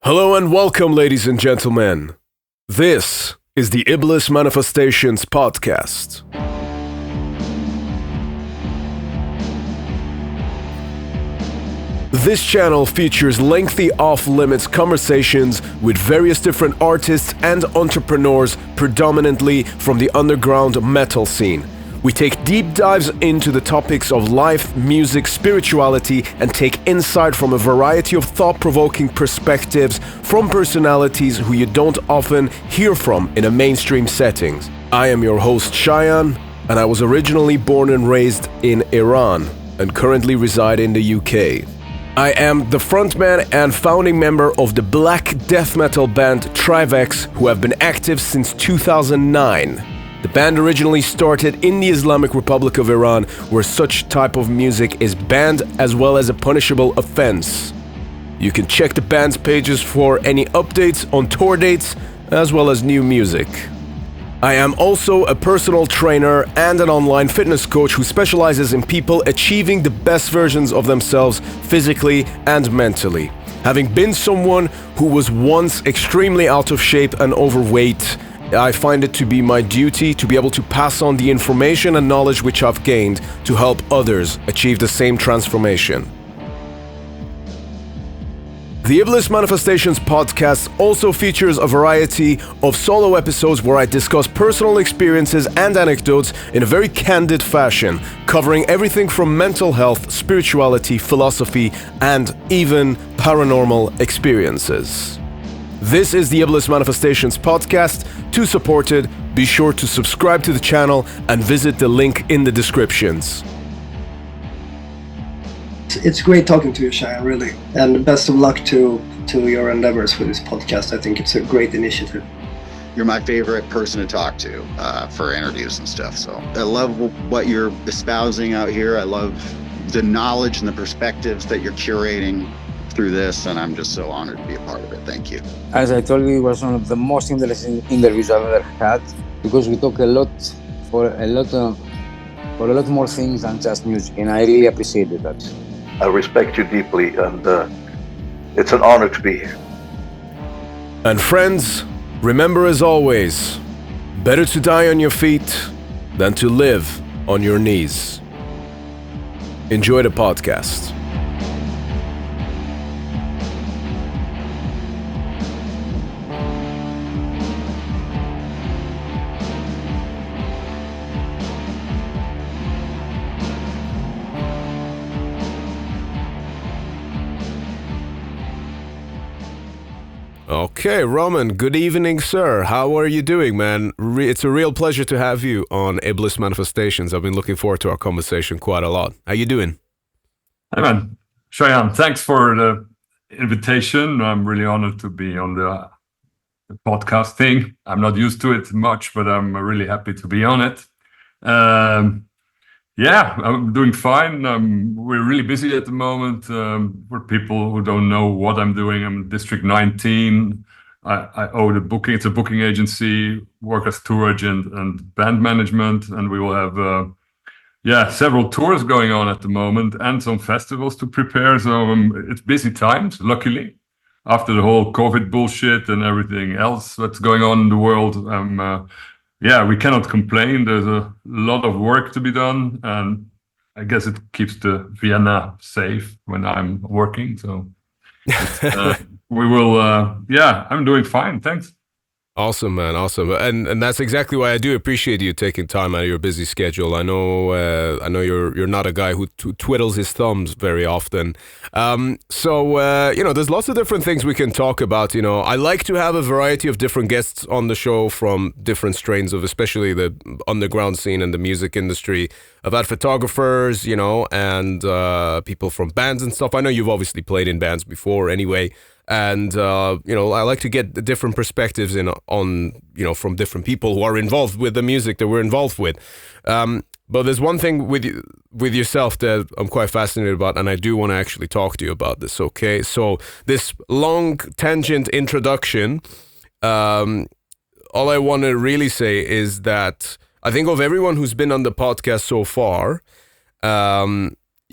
Hello and welcome, ladies and gentlemen. This is the Iblis Manifestations Podcast. This channel features lengthy off-limits conversations with various different artists and entrepreneurs, predominantly from the underground metal scene. We take deep dives into the topics of life, music, spirituality, and take insight from a variety of thought-provoking perspectives from personalities who you don't often hear from in a mainstream settings. I am your host, Cheyenne, and I was originally born and raised in Iran and currently reside in the UK. I am the frontman and founding member of the black death metal band TRIVAX, who have been active since 2009. The band originally started in the Islamic Republic of Iran, where such type of music is banned as well as a punishable offense. You can check the band's pages for any updates on tour dates as well as new music. I am also a personal trainer and an online fitness coach who specializes in people achieving the best versions of themselves physically and mentally. Having been someone who was once extremely out of shape and overweight, I find it to be my duty to be able to pass on the information and knowledge which I've gained to help others achieve the same transformation. The Iblis Manifestations Podcast also features a variety of solo episodes where I discuss personal experiences and anecdotes in a very candid fashion, covering everything from mental health, spirituality, philosophy, and even paranormal experiences. This is the Iblis Manifestations Podcast. To support it, be sure to subscribe to the channel and visit the link in the descriptions. It's great talking to you, Cheyenne, really. And best of luck to your endeavors for this podcast. I think it's a great initiative. You're my favorite person to talk to for interviews and stuff. So I love what you're espousing out here. I love the knowledge and the perspectives that you're curating through this, and I'm just so honored to be a part of it. Thank you. As I told you, it was one of the most interesting interviews I've ever had, because we talk a lot more things than just music, and I really appreciated that. I respect you deeply, and it's an honor to be here. And friends, remember as always, better to die on your feet than to live on your knees. Enjoy the podcast. Okay, Roman, good evening, sir. How are you doing, man? It's a real pleasure to have you on Iblis Manifestations. I've been looking forward to our conversation quite a lot. How you doing? Hey, man. Cheyenne, thanks for the invitation. I'm really honored to be on the podcast thing. I'm not used to it much, but I'm really happy to be on it. Yeah, I'm doing fine. We're really busy at the moment. For people who don't know what I'm doing, I'm District 19. I own the booking. It's a booking agency, work as tour agent and band management, and we will have several tours going on at the moment and some festivals to prepare. So it's busy times, luckily. After the whole COVID bullshit and everything else that's going on in the world, we cannot complain. There's a lot of work to be done, and I guess it keeps the Vienna safe when I'm working. So we will. I'm doing fine. Thanks. Awesome, man. Awesome. And that's exactly why I do appreciate you taking time out of your busy schedule. I know you're not a guy who twiddles his thumbs very often. There's lots of different things we can talk about. I like to have a variety of different guests on the show from different strains of, especially the underground scene and the music industry. I've had photographers, and people from bands and stuff. I know you've obviously played in bands before anyway. And, I like to get the different perspectives from different people who are involved with the music that we're involved with. But there's one thing with yourself that I'm quite fascinated about, and I do want to actually talk to you about this, okay? So this long tangent introduction, all I want to really say is that I think of everyone who's been on the podcast so far,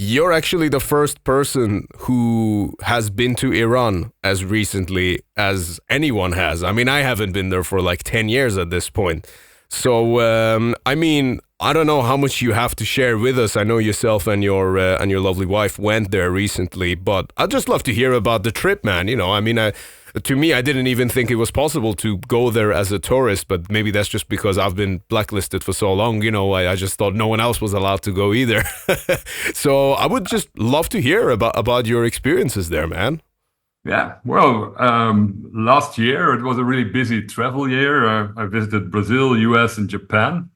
you're actually the first person who has been to Iran as recently as anyone has. I mean, I haven't been there for like 10 years at this point. So, I mean, I don't know how much you have to share with us. I know yourself and your lovely wife went there recently, but I'd just love to hear about the trip, man. You know, I mean, to me, I didn't even think it was possible to go there as a tourist, but maybe that's just because I've been blacklisted for so long. You know, I just thought no one else was allowed to go either. So I would just love to hear about your experiences there, man. Yeah, well, last year it was a really busy travel year. I visited Brazil, US, and Japan.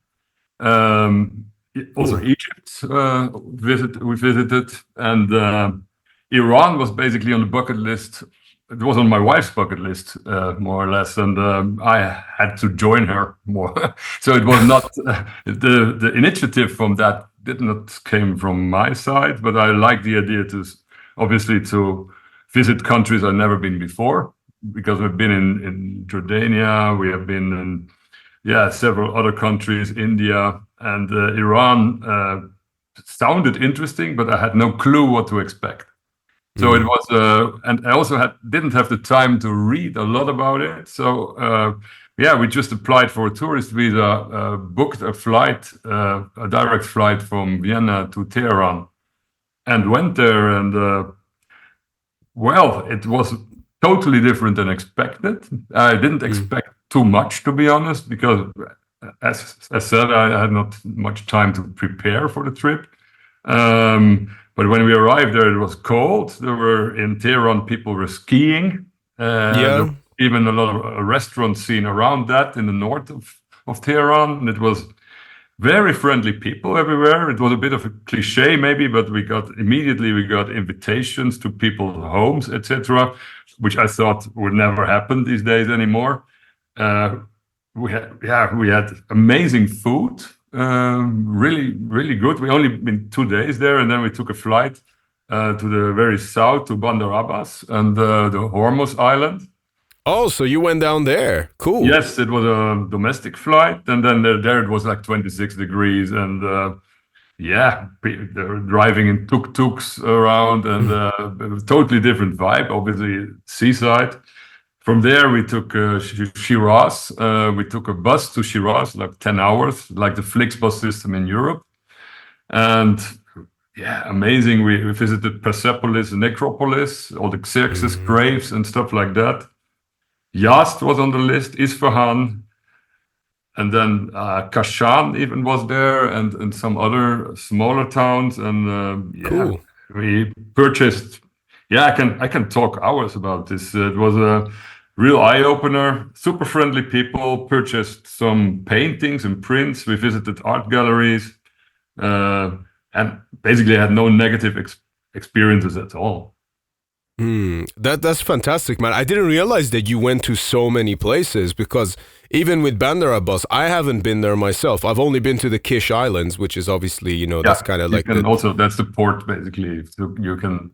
Also Egypt we visited, and Iran was basically on the bucket list. It was on my wife's bucket list, more or less, and I had to join her more. So it was not the initiative from that did not came from my side, but I like the idea to obviously to visit countries I've never been before, because we've been in Jordania, we have been in several other countries, India, and Iran sounded interesting, but I had no clue what to expect. So it was, and I also didn't have the time to read a lot about it. So we just applied for a tourist visa, booked a flight, a direct flight from Vienna to Tehran, and went there. And well, it was totally different than expected. I didn't expect too much, to be honest, because as I said, I had not much time to prepare for the trip. But when we arrived there, it was cold. There were in Tehran, people were skiing. There was even a lot of a restaurant scene around that in the north of Tehran. And it was very friendly people everywhere. It was a bit of a cliche maybe, but we got invitations to people's homes, etc., which I thought would never happen these days anymore. We had amazing food. Really, really good. We only been 2 days there, and then we took a flight to the very south to Bandar Abbas and the Hormuz Island. Oh, so you went down there? Cool. Yes, it was a domestic flight, and then there it was like 26 degrees, and they're driving in tuk-tuks around, and totally different vibe. Obviously, seaside. From there, we took Shiraz. We took a bus to Shiraz, like 10 hours, like the Flixbus system in Europe. And amazing. We visited Persepolis, Necropolis, all the Xerxes graves and stuff like that. Yazd was on the list, Isfahan. And then Kashan even was there, and some other smaller towns. And cool. We purchased. Yeah, I can talk hours about this. It was a real eye-opener. Super friendly people. Purchased some paintings and prints. We visited art galleries, and basically had no negative experiences at all. That's fantastic, man. I didn't realize that you went to so many places, because even with Bandar Abbas, I haven't been there myself. I've only been to the Kish Islands, which is obviously, that's kind of like that's the port, basically. So you can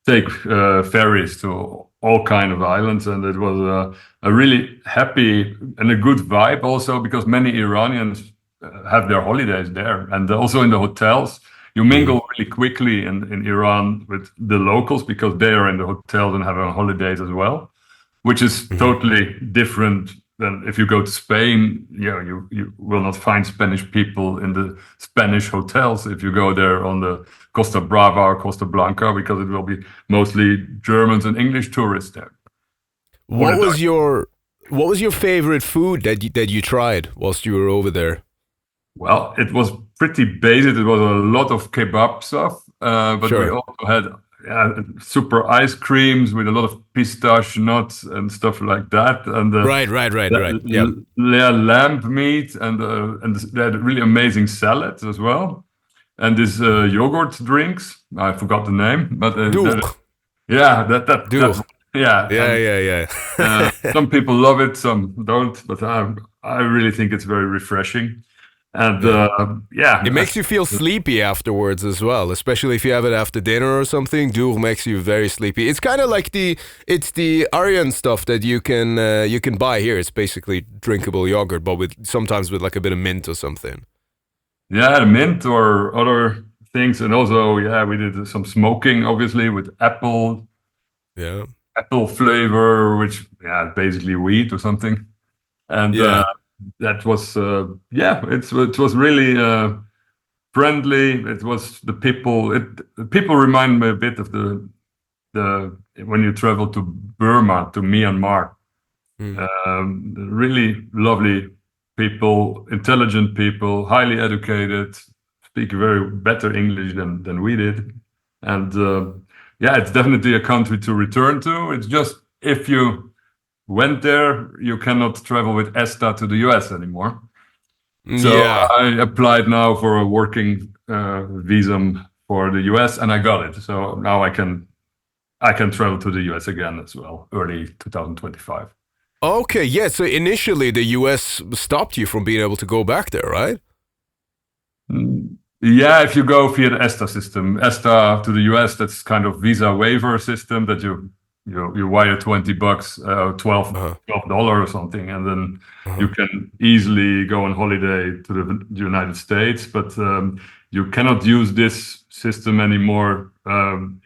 take ferries to all kind of islands, and it was a really happy and a good vibe also, because many Iranians have their holidays there, and also in the hotels. You mingle really quickly in Iran with the locals, because they are in the hotels and have holidays as well, which is totally different than if you go to Spain. You will not find Spanish people in the Spanish hotels if you go there on the Costa Brava or Costa Blanca, because it will be mostly Germans and English tourists there. What was your favorite food that you tried whilst you were over there? Well, it was pretty basic. It was a lot of kebab stuff, but we also had super ice creams with a lot of pistache nuts and stuff like that. And right. Yeah, lamb meat, and they had really amazing salads as well. And these yogurt drinks, I forgot the name, but some people love it, some don't, but I really think it's very refreshing. And it makes you feel sleepy afterwards as well, especially if you have it after dinner or something. Dour makes you very sleepy. It's kind of like the Aryan stuff that you can buy here. It's basically drinkable yogurt, but sometimes with like a bit of mint or something. Yeah, mint or other things. And also, we did some smoking, obviously, with apple flavor, which basically weed or something. And that was it was really friendly. It was the people remind me a bit of the when you travel to Burma, to Myanmar. Really lovely people, intelligent people, highly educated, speak very better English than we did. And it's definitely a country to return to. It's just, if you went there, you cannot travel with ESTA to the US anymore. So I applied now for a working visa for the US, and I got it. So now I can travel to the US again as well, early 2025. Okay, yeah. So initially, the US stopped you from being able to go back there, right? Yeah, if you go via the ESTA system, ESTA to the US, that's kind of visa waiver system that you wire $20, $12 or something, and then you can easily go on holiday to the United States. But you cannot use this system anymore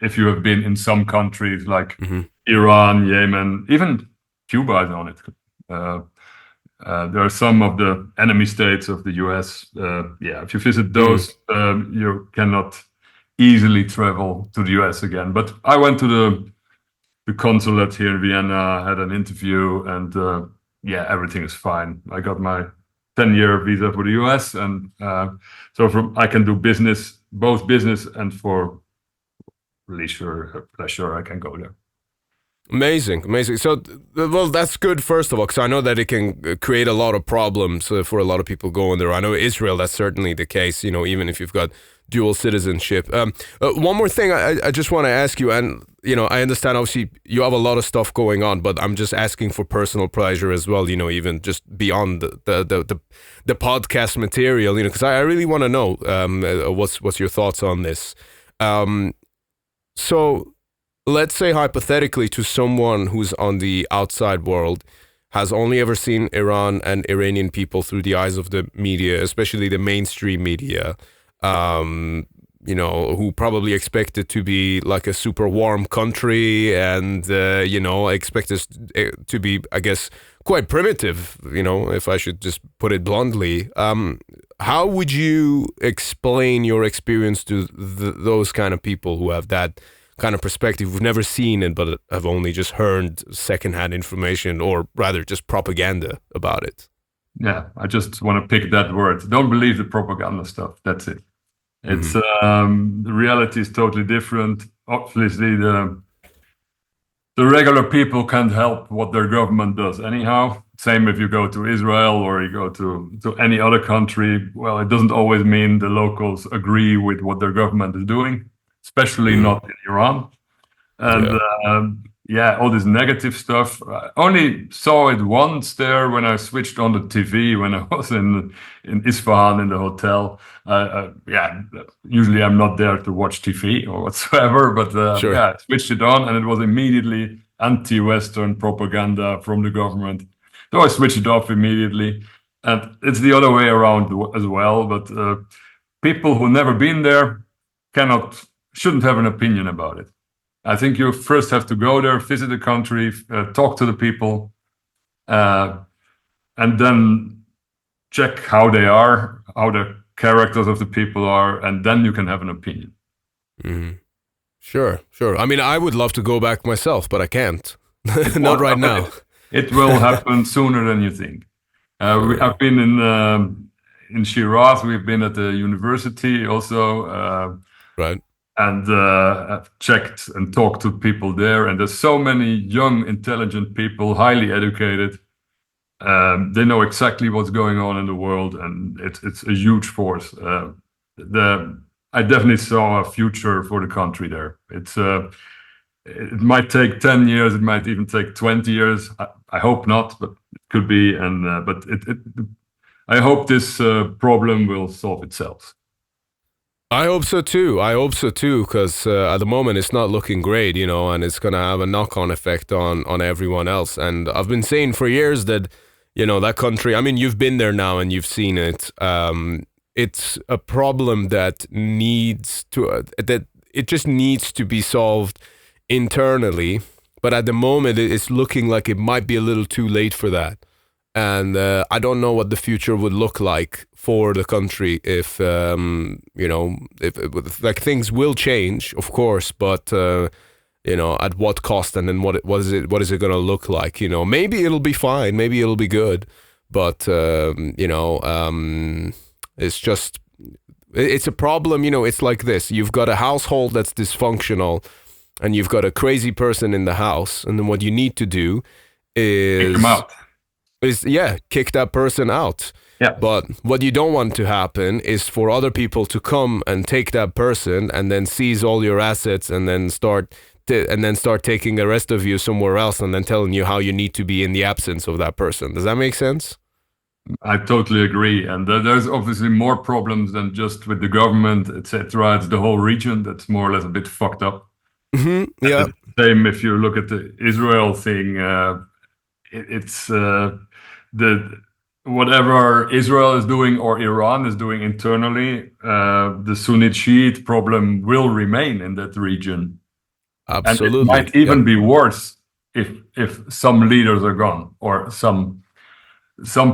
if you have been in some countries like Iran, Yemen, even Cuba is on it. There are some of the enemy states of the US. If you visit those, you cannot easily travel to the US again. But I went to the consulate here in Vienna, had an interview, and everything is fine. I got my 10-year visa for the US, and so I can do business, both business and for leisure, pleasure. I can go there. Amazing. So, well, that's good, first of all, because I know that it can create a lot of problems for a lot of people going there. I know Israel, that's certainly the case, even if you've got dual citizenship. One more thing I just want to ask you, and, I understand, obviously, you have a lot of stuff going on, but I'm just asking for personal pleasure as well, even just beyond the podcast material, because I really want to know what's your thoughts on this. So, let's say hypothetically, to someone who's on the outside world, has only ever seen Iran and Iranian people through the eyes of the media, especially the mainstream media, who probably expect it to be like a super warm country and, expect us to be, I guess, quite primitive, if I should just put it bluntly. How would you explain your experience to those kind of people who have that kind of perspective, who've never seen it but have only just heard secondhand information, or rather just propaganda about it? Yeah, I just want to pick that word. Don't believe the propaganda stuff. That's it. It's the reality is totally different. Obviously, the regular people can't help what their government does anyhow. Same if you go to Israel or you go to any other country. Well, it doesn't always mean the locals agree with what their government is doing, especially not in Iran. And all this negative stuff. I only saw it once there when I switched on the TV when I was in Isfahan in the hotel. Usually I'm not there to watch TV or whatsoever, but I switched it on and it was immediately anti-Western propaganda from the government. So I switched it off immediately. And it's the other way around as well. But people who never been there shouldn't have an opinion about it. I think you first have to go there, visit the country, talk to the people, and then check how they are, how the characters of the people are, and then you can have an opinion. Mm-hmm. Sure. I mean, I would love to go back myself, but I can't. Not right now. It will happen sooner than you think. I've been in Shiraz. We've been at the university also. Right. And I've checked and talked to people there, and there's so many young, intelligent people, highly educated. They know exactly what's going on in the world, and it's a huge force. I definitely saw a future for the country there. It might take 10 years, it might even take 20 years. I hope not, but it could be. And I hope this problem will solve itself. I hope so too, because at the moment it's not looking great, and it's going to have a knock-on effect on everyone else. And I've been saying for years that, that country, I mean, you've been there now and you've seen it. it's a problem that needs to that it just needs to be solved internally. But at the moment, it's looking like it might be a little too late for that. And I don't know what the future would look like for the country if like things will change, of course, but at what cost, and then what is it going to look like? Maybe it'll be fine, maybe it'll be good, but it's a problem. It's like this: you've got a household that's dysfunctional, and you've got a crazy person in the house, and then what you need to do is Kick them out. Kick that person out. Yeah. But what you don't want to happen is for other people to come and take that person and then seize all your assets and then start taking the rest of you somewhere else and then telling you how you need to be in the absence of that person. Does that make sense? I totally agree. And there's obviously more problems than just with the government, etc. It's the whole region that's more or less a bit fucked up. Mm-hmm. Yeah. Same if you look at the Israel thing. It's whatever Israel is doing or Iran is doing internally, the Sunnite Shiite problem will remain in that region. Absolutely. And it might even be worse if some leaders are gone, or some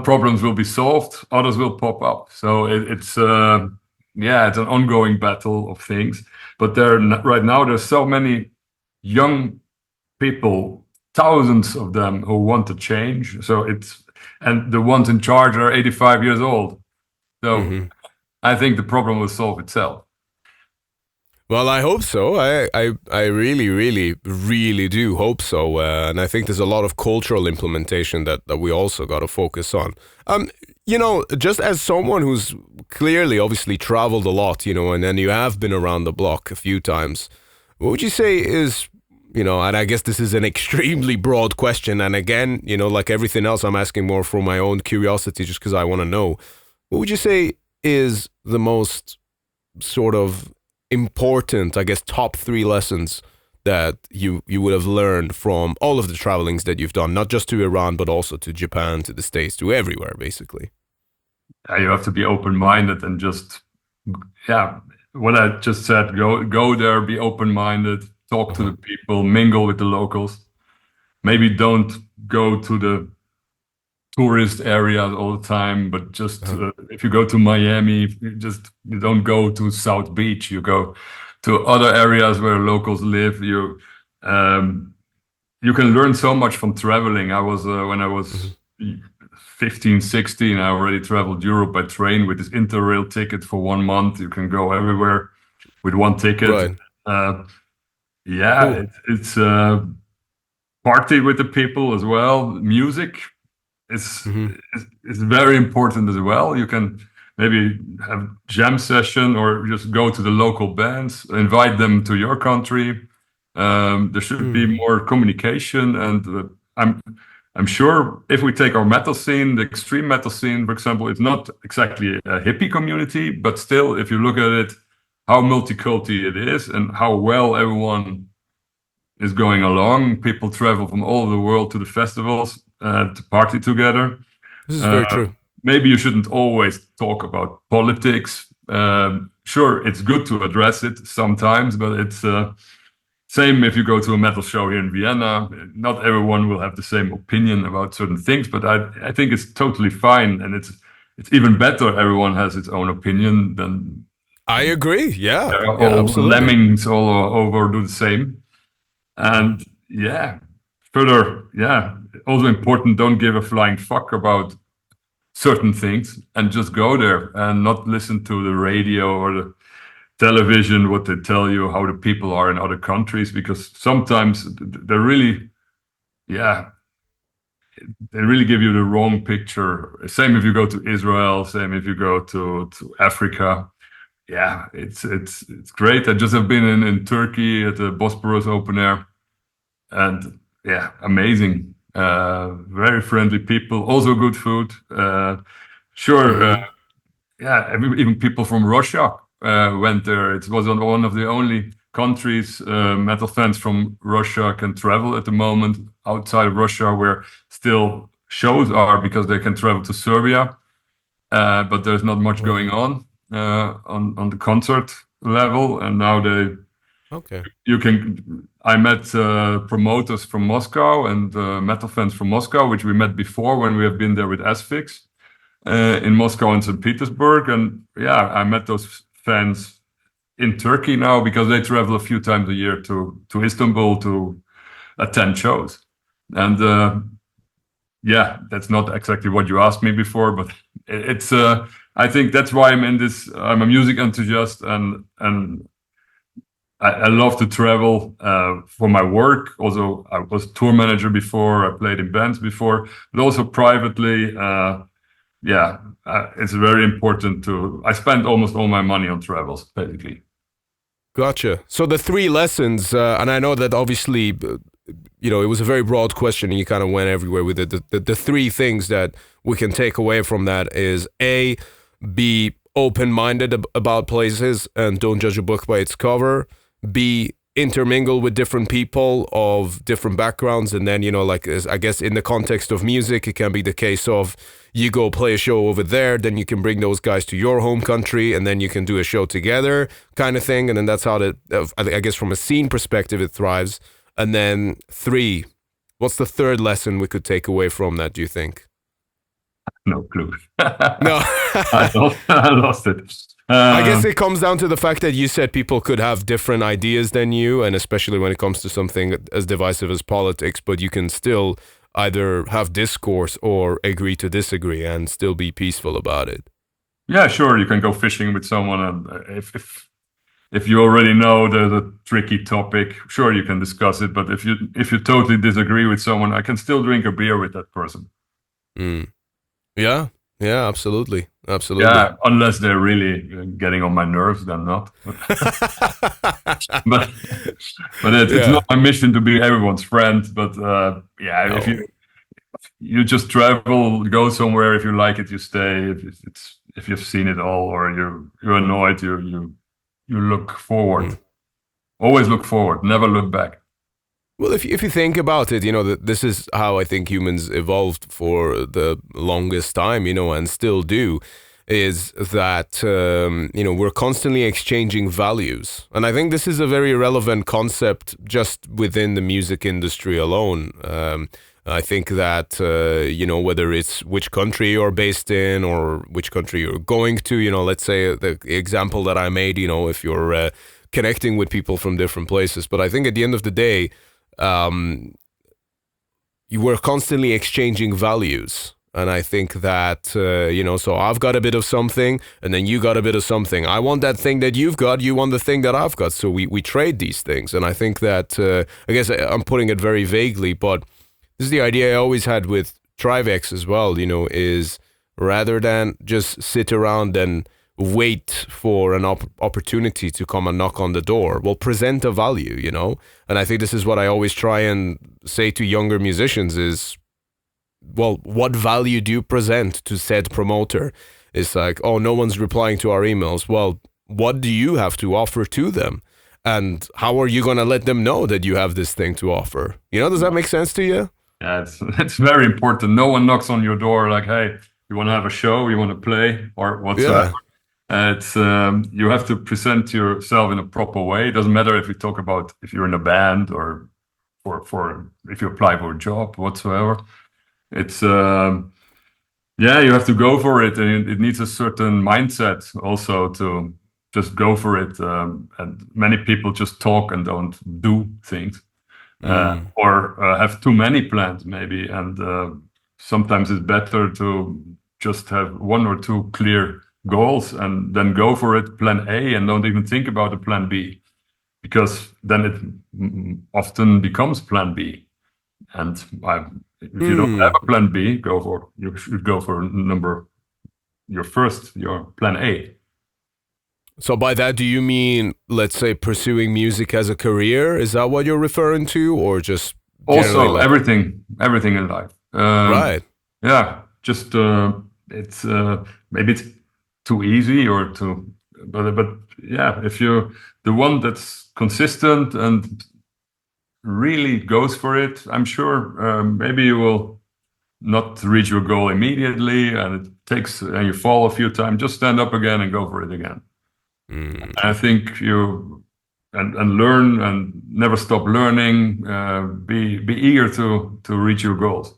problems will be solved, others will pop up. So it's an ongoing battle of things. But right now there's so many young people, thousands of them, who want to change. And the ones in charge are 85 years old. So I think the problem will solve itself. Well, I hope so. I really, really, really do hope so. And I think there's a lot of cultural implementation that we also got to focus on. Just as someone who's clearly, obviously traveled a lot, and then you have been around the block a few times, what would you say is, and I guess this is an extremely broad question. And again, like everything else, I'm asking more for my own curiosity just because I want to know. What would you say is the most sort of important, I guess, top 3 lessons that you would have learned from all of the travelings that you've done, not just to Iran, but also to Japan, to the States, to everywhere, basically? You have to be open-minded and just, what I just said, go there, be open-minded, talk to the people, mingle with the locals. Maybe don't go to the tourist areas all the time, but just if you go to Miami, you don't go to South Beach. You go to other areas where locals live. You can learn so much from traveling. I was when I was 15, 16, I already traveled Europe by train with this Interrail ticket for 1 month. You can go everywhere with one ticket. Right. Cool. It's party with the people as well. Music is very important as well. You can maybe have jam session or just go to the local bands, invite them to your country. There should be more communication, and I'm sure if we take our metal scene, the extreme metal scene, for example, it's not exactly a hippie community, but still, if you look at it, how multiculti it is and how well everyone is going along. People travel from all over the world to the festivals to party together. This is very true. Maybe you shouldn't always talk about politics. Sure, it's good to address it sometimes, but it's same if you go to a metal show here in Vienna. Not everyone will have the same opinion about certain things, but I think it's totally fine, and it's even better everyone has its own opinion than I agree. Yeah, all absolutely. lemmings all over do the same. And further, also important, don't give a flying fuck about certain things and just go there and not listen to the radio or the television, what they tell you, how the people are in other countries, because sometimes they really give you the wrong picture. Same if you go to Israel, same if you go to Africa. Yeah, it's great. I just have been in Turkey at the Bosporus Open Air, and amazing. Very friendly people, also good food. Even people from Russia went there. It was one of the only countries metal fans from Russia can travel at the moment outside of Russia, where still shows are, because they can travel to Serbia, but there's not much going on. on the concert level, and now Okay. I met promoters from Moscow and metal fans from Moscow, which we met before when we have been there with Asphyx in Moscow and St. Petersburg. And yeah, I met those fans in Turkey now because they travel a few times a year to Istanbul to attend shows. And yeah, that's not exactly what you asked me before, but it's I think that's why I'm in this. I'm a music enthusiast, and I love to travel for my work. Also, I was tour manager before. I played in bands before, but also privately. It's very important I spend almost all my money on travels, basically. Gotcha. So the 3 lessons, and I know that obviously, it was a very broad question and you kind of went everywhere with it. The 3 things that we can take away from that is A, be open-minded about places and don't judge a book by its cover. B, intermingle with different people of different backgrounds. And then, I guess in the context of music, it can be the case of you go play a show over there, then you can bring those guys to your home country and then you can do a show together kind of thing. And then that's how I guess from a scene perspective, it thrives. And then 3, what's the 3rd lesson we could take away from that, do you think? No clue. No. I lost it. I guess it comes down to the fact that you said people could have different ideas than you, and especially when it comes to something as divisive as politics, but you can still either have discourse or agree to disagree and still be peaceful about it. Yeah, sure. You can go fishing with someone, and if you already know the tricky topic, sure, you can discuss it. But if you totally disagree with someone, I can still drink a beer with that person. Yeah, absolutely. Yeah, unless they're really getting on my nerves, then not. but it's not my mission to be everyone's friend. But if you just travel, go somewhere. If you like it, you stay. If you've seen it all, or you're annoyed, you look forward. Always look forward. Never look back. Well, if you think about it, this is how I think humans evolved for the longest time, and still do, is that, we're constantly exchanging values. And I think this is a very relevant concept just within the music industry alone. I think that, whether it's which country you're based in or which country you're going to, let's say the example that I made, if you're connecting with people from different places. But I think at the end of the day, you were constantly exchanging values. And I think that, so I've got a bit of something and then you got a bit of something. I want that thing that you've got, you want the thing that I've got. So we trade these things. And I think that, I guess I'm putting it very vaguely, but this is the idea I always had with TRIVAX as well, is rather than just sit around and wait for an opportunity to come and knock on the door, well, present a value, and I think this is what I always try and say to younger musicians is, well, what value do you present to said promoter? It's like, oh, no one's replying to our emails. Well, what do you have to offer to them, and how are you going to let them know that you have this thing to offer? Does that make sense to you? Yeah, it's very important. No one knocks on your door like, hey, you want to have a show, you want to play, or whatsoever. Yeah. It's you have to present yourself in a proper way. It doesn't matter if you talk about if you're in a band or for if you apply for a job whatsoever. It's you have to go for it, and it needs a certain mindset also to just go for it. And many people just talk and don't do things, or have too many plans maybe. And sometimes it's better to just have 1 or 2 clear goals and then go for it, plan A, and don't even think about a plan B, because then it often becomes plan B. And if you don't have a plan B, you should go for your plan A. So by that, do you mean, let's say, pursuing music as a career? Is that what you're referring to, or just also everything in life? Right. Yeah. Just it's maybe it's too easy or too, but yeah, if you're the one that's consistent and really goes for it, I'm sure maybe you will not reach your goal immediately, and and you fall a few times, just stand up again and go for it again. And I think and learn and never stop learning. Be eager to reach your goals.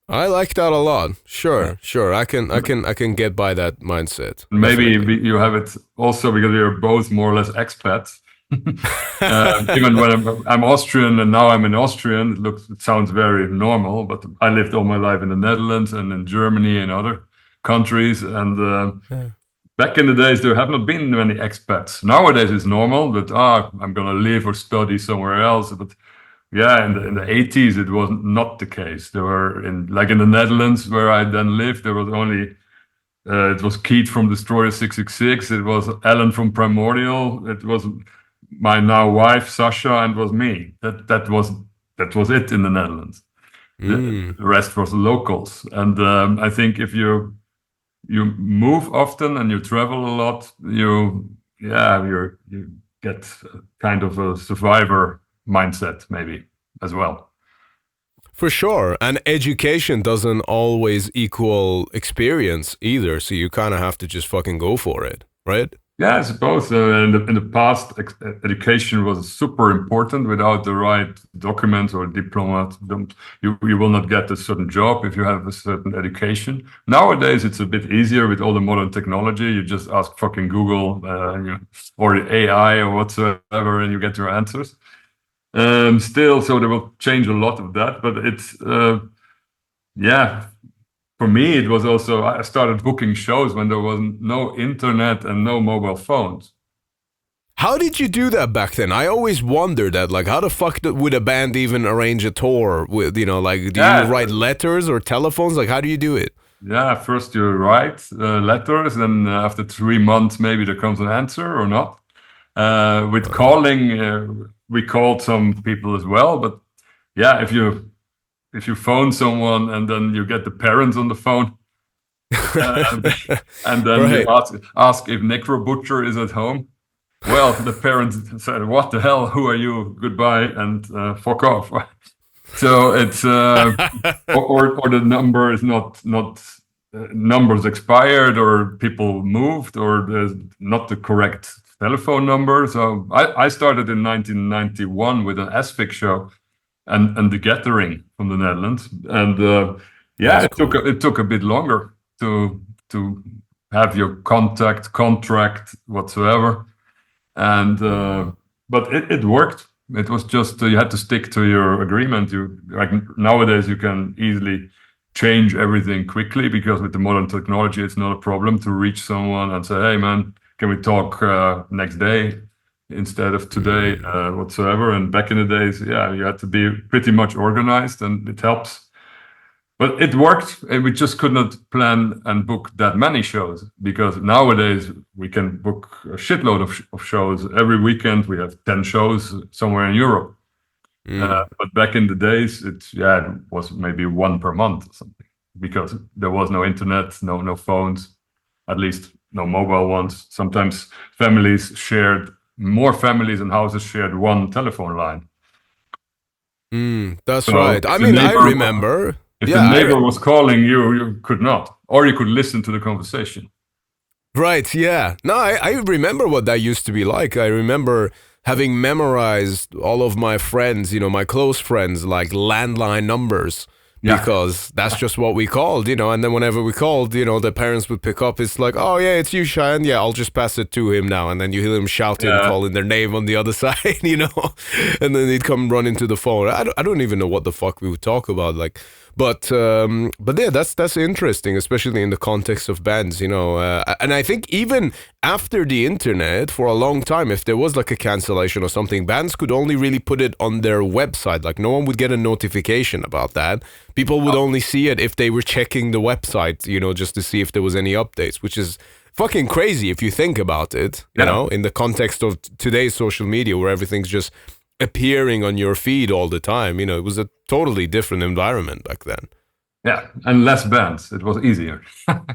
I like that a lot. Sure. I can get by that mindset. Maybe Definitely. you have it also because we are both more or less expats. Even when I'm Austrian and now I'm in Austrian, it sounds very normal, but I lived all my life in the Netherlands and in Germany and other countries. And back in the days, there have not been many expats. Nowadays, it's normal that I'm going to live or study somewhere else. But yeah, in the 80s, it was not the case. There were in the Netherlands where I then lived, there was only it was Keith from Destroyer 666. It was Alan from Primordial. It was my now wife Sasha, and it was me. That was it in the Netherlands. The rest was locals. And I think if you move often and you travel a lot, you get kind of a survivor mindset maybe as well. For sure. And education doesn't always equal experience either. So you kind of have to just fucking go for it, right? Yeah, I suppose. In the past, education was super important. Without the right documents or diploma, you will not get a certain job if you have a certain education. Nowadays, it's a bit easier with all the modern technology. You just ask fucking Google or the AI or whatsoever, and you get your answers. Still, so they will change a lot of that. But it's, for me, it was also, I started booking shows when there was no internet and no mobile phones. How did you do that back then? I always wondered that, like, how the fuck would a band even arrange a tour with, do you write letters or telephones? Like, how do you do it? Yeah, first you write letters, then after 3 months, maybe there comes an answer or not. With calling, we called some people as well, but yeah, if you phone someone and then you get the parents on the phone, and then Right. you ask if Necro Butcher is at home. Well, the parents said, "What the hell? Who are you? Goodbye and fuck off." So it's or the number is not numbers expired, or people moved, or there's not the correct telephone number. So I started in 1991 with an Asphyx show and the Gathering from the Netherlands, and it took a bit longer to have your contract whatsoever, and but it worked. It was just you had to stick to your agreement. Nowadays you can easily change everything quickly because with the modern technology, it's not a problem to reach someone and say, "Hey man, can we talk next day instead of today whatsoever?" And back in the days, you had to be pretty much organized, and it helps. But it worked, and we just could not plan and book that many shows because nowadays we can book a shitload of shows. Every weekend we have 10 shows somewhere in Europe. But back in the days, it was maybe one per month or something because there was no internet, no phones, at least no mobile ones. Sometimes more families and houses shared one telephone line. That's So right. I mean, I remember. If the neighbor was calling you, you could not, or you could listen to the conversation. Right, yeah. No, I remember what that used to be like. I remember having memorized all of my friends, my close friends, like landline numbers. Yeah. Because that's just what we called, and then whenever we called, the parents would pick up. It's like, "Oh yeah, it's you, Cheyenne. Yeah, I'll just pass it to him now." And then you hear them shouting, calling their name on the other side, and then they'd come run into the phone. I don't even know what the fuck we would talk about, like, but yeah, that's interesting, especially in the context of bands, and I think even after the internet, for a long time, if there was like a cancellation or something, bands could only really put it on their website. Like no one would get a notification about that. People would only see it if they were checking the website, just to see if there was any updates, which is fucking crazy if you think about it, in the context of today's social media where everything's just appearing on your feed all the time. It was a totally different environment back then. Yeah, and less bands. It was easier.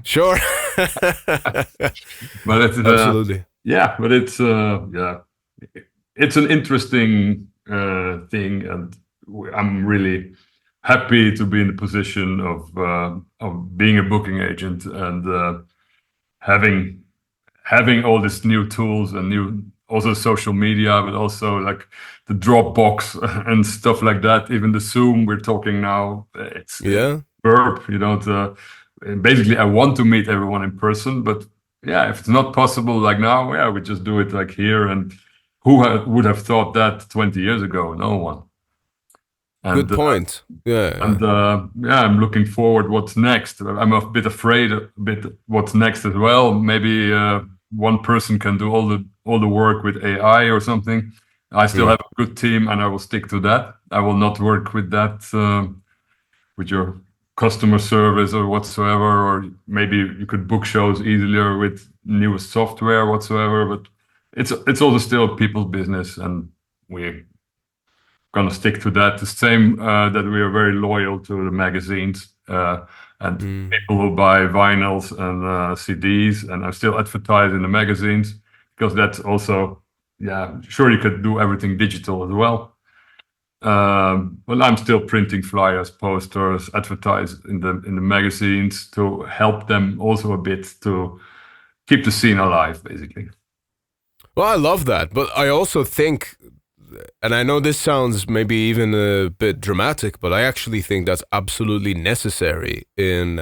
Sure. But it's absolutely. But it's an interesting thing, and I'm really happy to be in the position of being a booking agent and having all these new tools and new also social media, but also like the Dropbox and stuff like that. Even the Zoom we're talking now, it's verb. You know, basically I want to meet everyone in person, but yeah, if it's not possible like now, yeah, we just do it like here. And who would have thought that 20 years ago? No one. And, good point. I'm looking forward. What's next? I'm a bit afraid. What's next as well. Maybe one person can do all the work with AI or something. I still have a good team, and I will stick to that. I will not work with that with your customer service or whatsoever. Or maybe you could book shows easier with newest software whatsoever. But it's also still people's business, and we're gonna stick to that. The same that we are very loyal to the magazines and people who buy vinyls and CDs, and I still advertise in the magazines because that's also, sure you could do everything digital as well. But I'm still printing flyers, posters, advertise in the magazines to help them also a bit to keep the scene alive, basically. Well, I love that, but I also think, and I know this sounds maybe even a bit dramatic, but I actually think that's absolutely necessary in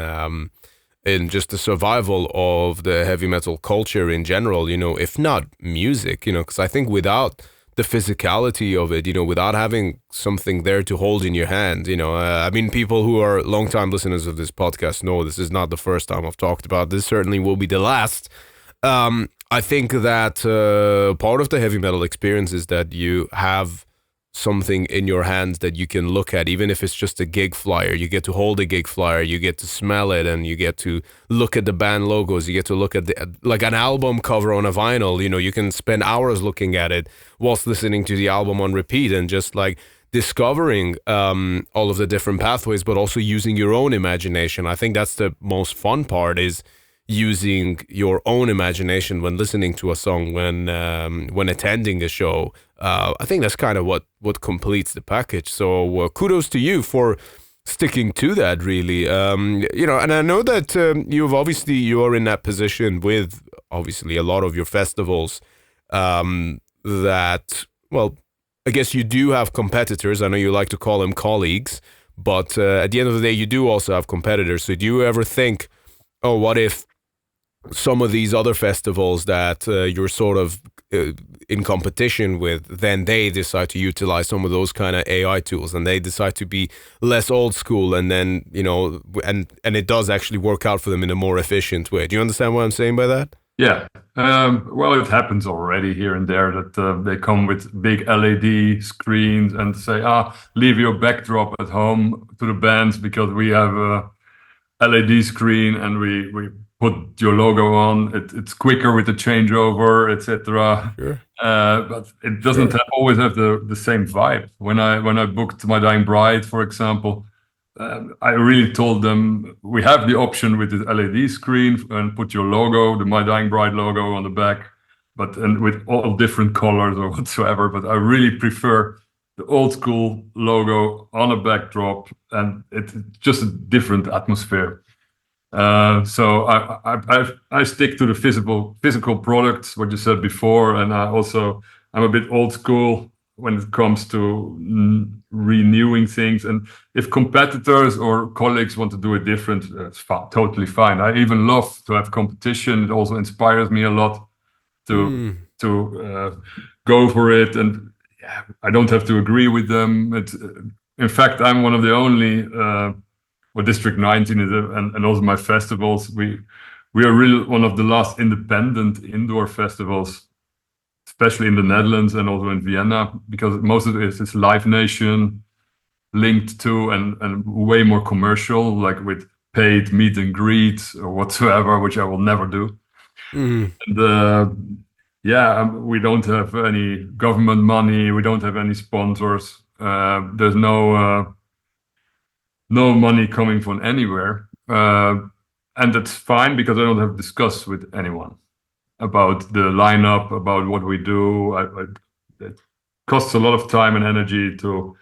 just the survival of the heavy metal culture in general, you know, if not music, you know, because I think without the physicality of it, you know, without having something there to hold in your hand, you know, I mean, people who are longtime listeners of this podcast know this is not the first time I've talked about this, certainly will be the last. I think that part of the heavy metal experience is that you have something in your hands that you can look at, even if it's just a gig flyer. You get to hold a gig flyer, you get to smell it, and you get to look at the band logos. You get to look at like an album cover on a vinyl. You know, you can spend hours looking at it whilst listening to the album on repeat and just like discovering all of the different pathways, but also using your own imagination. I think that's the most fun part, is using your own imagination when listening to a song, when attending a show. I think that's kind of what completes the package. So kudos to you for sticking to that, really. You know, and I know that you are in that position with obviously a lot of your festivals that, well, I guess you do have competitors. I know you like to call them colleagues, but at the end of the day, you do also have competitors. So do you ever think, oh, what if some of these other festivals that you're sort of in competition with, then they decide to utilize some of those kind of AI tools and they decide to be less old school, and then, you know, and it does actually work out for them in a more efficient way? Do you understand what I'm saying by that? Yeah. Well, it happens already here and there that they come with big LED screens and say, leave your backdrop at home to the bands because we have a LED screen and we put your logo on. It's quicker with the changeover, etc. Sure. But it doesn't always have the same vibe. When I booked My Dying Bride, for example, I really told them we have the option with the LED screen and put your logo, the My Dying Bride logo, on the back, and with all different colors or whatsoever. But I really prefer the old school logo on a backdrop, and it's just a different atmosphere. So I stick to the physical products, what you said before, and I'm a bit old school when it comes to renewing things. And if competitors or colleagues want to do it different, it's totally fine. I even love to have competition. It also inspires me a lot to go for it. And I don't have to agree with them. In fact, I'm one of the only. District 19 is, and also my festivals, we are really one of the last independent indoor festivals, especially in the Netherlands and also in Vienna, because most of it is Live Nation linked to and way more commercial, like with paid meet and greets or whatsoever, which I will never do. And we don't have any government money, we don't have any sponsors, there's no money coming from anywhere, and that's fine because I don't have to discuss with anyone about the lineup, about what we do. It costs a lot of time and energy to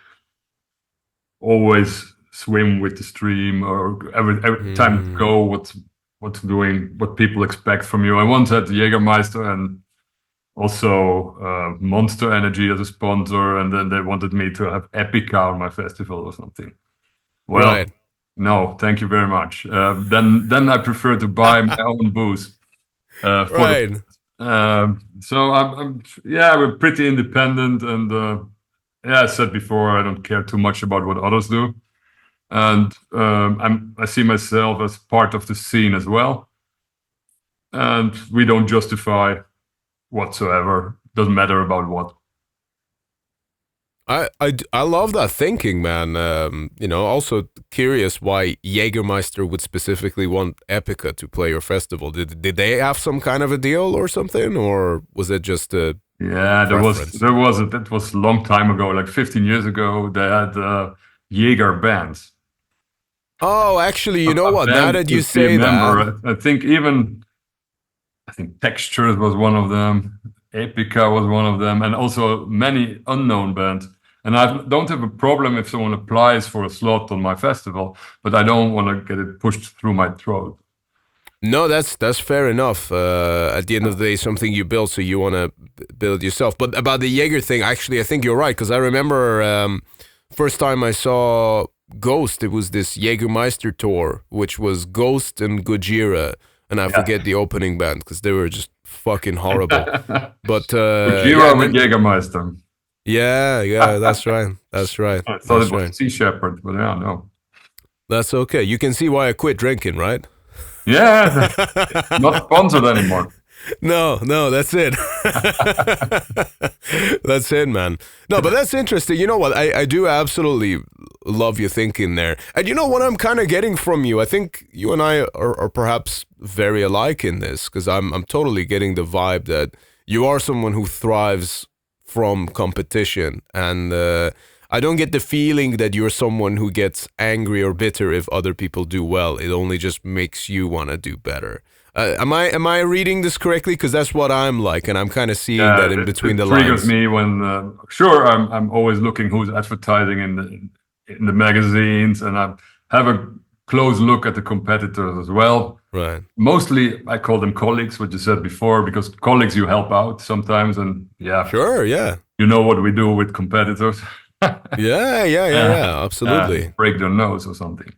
always swim with the stream, or every time to go, what's doing, what people expect from you. I once had Jägermeister and also Monster Energy as a sponsor, and then they wanted me to have Epica on my festival or something. Well, Right. no, thank you very much. Then I prefer to buy my own booze. Right. So we're pretty independent, and I said before, I don't care too much about what others do, and I see myself as part of the scene as well, and we don't justify whatsoever. Doesn't matter about what. I love that thinking, man. Also curious why Jägermeister would specifically want Epica to play your festival. Did they have some kind of a deal or something, or was it just a preference? That was a long time ago, like 15 years ago. They had Jaeger bands. Oh, actually, you know what? Now that you say that, I think Textures was one of them. Epica was one of them, and also many unknown bands. And I don't have a problem if someone applies for a slot on my festival, but I don't want to get it pushed through my throat. no, that's fair enough. At the end of the day, something you build, so you want to build yourself. But about the Jaeger thing, actually, I think you're right, because I remember first time I saw Ghost, it was this Jägermeister tour, which was Ghost and Gojira, and I forget the opening band because they were just fucking horrible. But Gojira with Jägermeister. Yeah, that's right. That's right. I thought That's it was right. Sea Shepherd, but no. That's okay. You can see why I quit drinking, right? Yeah, not sponsored anymore. No, that's it. That's it, man. No, but that's interesting. You know what? I do absolutely love your thinking there. And you know what I'm kind of getting from you? I think you and I are perhaps very alike in this, because I'm totally getting the vibe that you are someone who thrives from competition. And I don't get the feeling that you're someone who gets angry or bitter if other people do well. It only just makes you want to do better. Am I reading this correctly? Because that's what I'm like, and I'm kind of seeing that in between the lines. It triggers me when, I'm always looking who's advertising in the magazines, and I have a close look at the competitors as well. Right. Mostly, I call them colleagues, what you said before, because colleagues you help out sometimes, and Sure, yeah. You know what we do with competitors. Yeah, absolutely. Break their nose or something.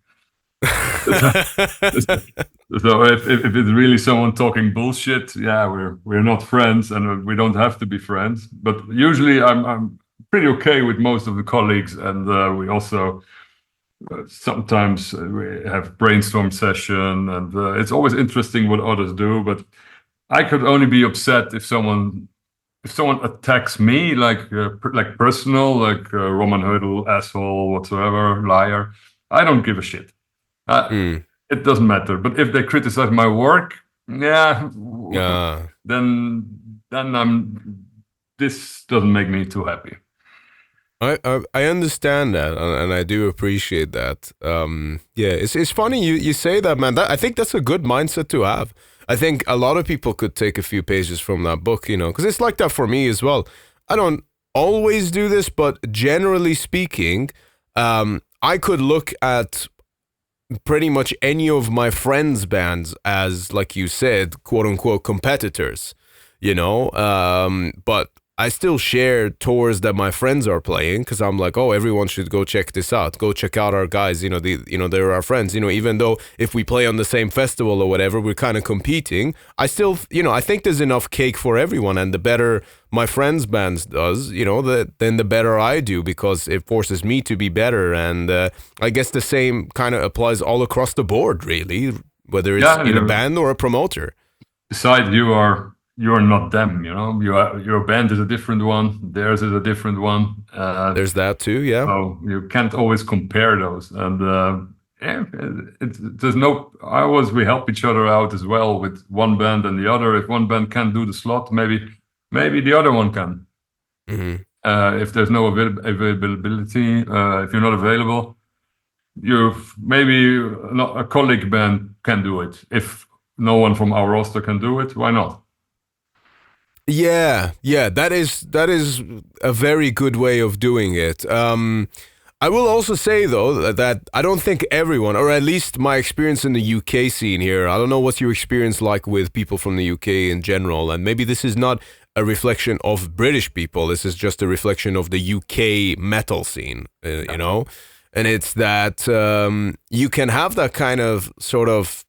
So if it's really someone talking bullshit, we're not friends, and we don't have to be friends. But usually I'm pretty okay with most of the colleagues, and we also sometimes we have brainstorm session, and it's always interesting what others do. But I could only be upset if someone attacks me, like personal, like Roman Hödl, asshole, whatsoever, liar. I don't give a shit. It doesn't matter. But if they criticize my work, then this doesn't make me too happy. I understand that, and I do appreciate that. It's funny you say that, man. I think that's a good mindset to have. I think a lot of people could take a few pages from that book, because it's like that for me as well. I don't always do this, but generally speaking, I could look at pretty much any of my friends' bands as, like you said, quote unquote competitors, but I still share tours that my friends are playing, because I'm like, oh, everyone should go check this out. Go check out our guys. They're our friends. Even though if we play on the same festival or whatever, we're kind of competing. I still, I think there's enough cake for everyone. And the better my friends' bands does, then the better I do, because it forces me to be better. And I guess the same kind of applies all across the board, really, whether it's in a band or a promoter. Besides, you're not them, your band is a different one, theirs is a different one. There's that too, yeah. So you can't always compare those, and we help each other out as well with one band and the other. If one band can't do the slot, maybe the other one can. Mm-hmm. If there's no availability, if you're not available, maybe not a colleague band can do it. If no one from our roster can do it, why not? Yeah, that is a very good way of doing it. I will also say, though, that I don't think everyone, or at least my experience in the UK scene here, I don't know what's your experience like with people from the UK in general, and maybe this is not a reflection of British people, this is just a reflection of the UK metal scene, you know? And it's that you can have that kind of sort of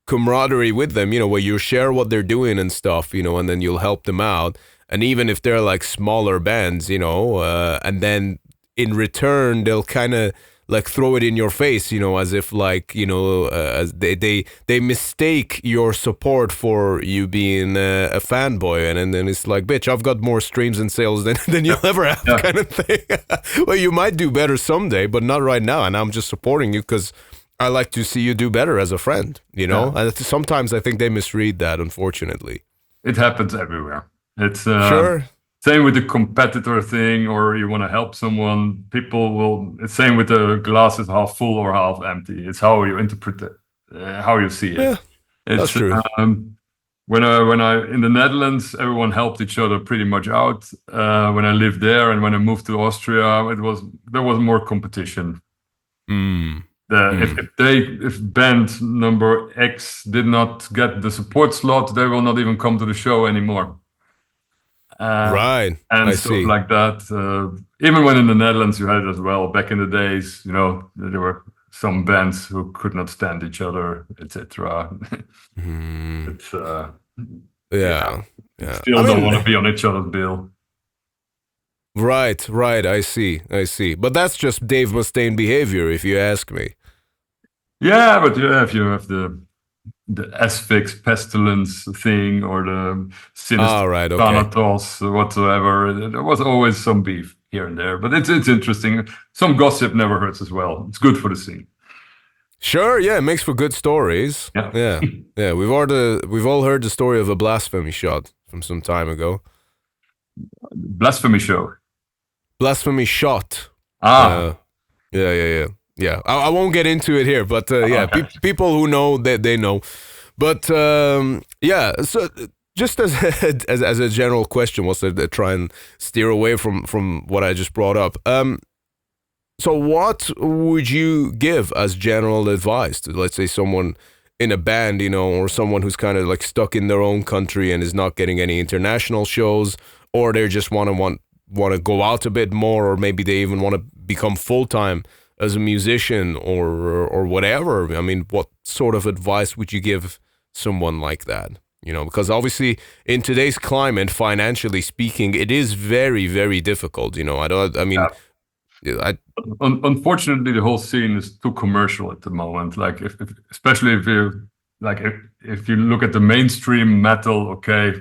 camaraderie with them, you know, where you share what they're doing and stuff, you know, and then you'll help them out. And even if they're like smaller bands, you know, and then in return, they'll kind of like throw it in your face, you know, as if like, you know, as they mistake your support for you being a fanboy. And then it's like, bitch, I've got more streams and sales than you'll ever have, kind of thing. Well, you might do better someday, but not right now. And I'm just supporting you because I like to see you do better as a friend, you know? And sometimes I think they misread that, unfortunately. It happens everywhere. It's sure. Same with the competitor thing, or you want to help someone. People will. It's same with the glass is half full or half empty. It's how you interpret it, how you see it. Yeah, that's true. When I in the Netherlands, everyone helped each other pretty much out. When I lived there and when I moved to Austria, there was more competition. If band number X did not get the support slot, they will not even come to the show anymore. Right, and I stuff see. like that. Even when in the Netherlands you had it as well. Back in the days, you know, there were some bands who could not stand each other, etc. It's yeah. Still don't want to be on each other's bill. Right. I see. But that's just Dave Mustaine behavior, if you ask me. Yeah, but if you have the Asphyx pestilence thing or the sinister Thanatos whatsoever, there was always some beef here and there. But it's interesting. Some gossip never hurts as well. It's good for the scene. Sure, yeah, it makes for good stories. Yeah. We've all heard the story of a blasphemy shot from some time ago. Blasphemy show. Blasphemy shot. Yeah. I won't get into it here, but people who know, they know. But so just as a general question, was to try and steer away from what I just brought up. So what would you give as general advice to, let's say, someone in a band, you know, or someone who's kind of like stuck in their own country and is not getting any international shows, or they just want to go out a bit more, or maybe they even want to become full-time as a musician or whatever? I mean, what sort of advice would you give someone like that? You know, because obviously in today's climate, financially speaking, it is very, very difficult. You know, unfortunately, the whole scene is too commercial at the moment. Like, especially if you look at the mainstream metal, okay,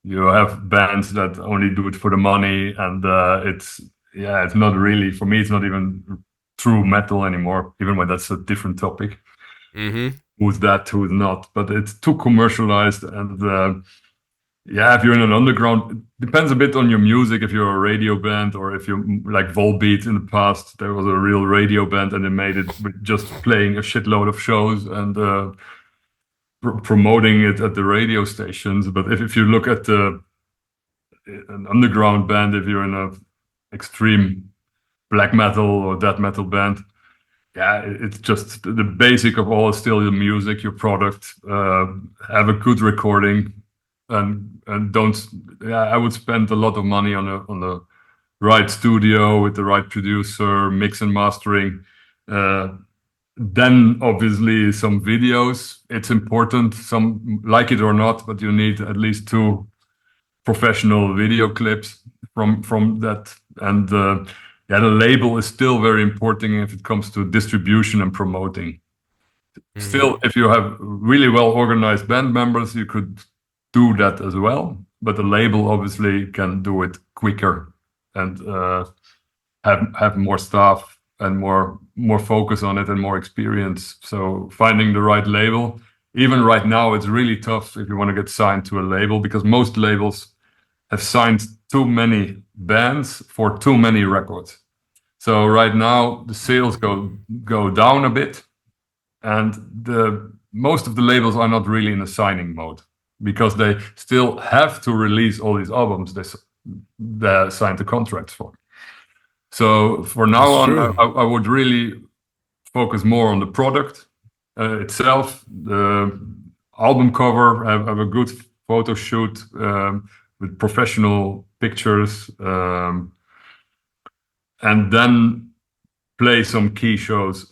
you have bands that only do it for the money, and it's not really, for me, it's not even true metal anymore, even when that's a different topic. Who's that, who's not, but it's too commercialized. And if you're in an underground, it depends a bit on your music. If you're a radio band, or if you're like Volbeat in the past, there was a real radio band and they made it with just playing a shitload of shows and promoting it at the radio stations. But if you look at an underground band, if you're in a extreme black metal or death metal band, it's just the basic of all is still your music, your product. Have a good recording, and don't. I would spend a lot of money on the right studio with the right producer, mix and mastering. Then obviously some videos. It's important. Some like it or not, but you need at least 2 professional video clips from that. And the label is still very important if it comes to distribution and promoting. Still, if you have really well organized band members, you could do that as well. But the label obviously can do it quicker and have more staff and more focus on it and more experience. So finding the right label, even right now, it's really tough if you want to get signed to a label, because most labels have signed too many bands for too many records. So right now the sales go down a bit, and most of the labels are not really in a signing mode, because they still have to release all these albums they signed the contracts for. So for now That's on, true. I would really focus more on the product itself, the album cover, have a good photo shoot with professional pictures, and then play some key shows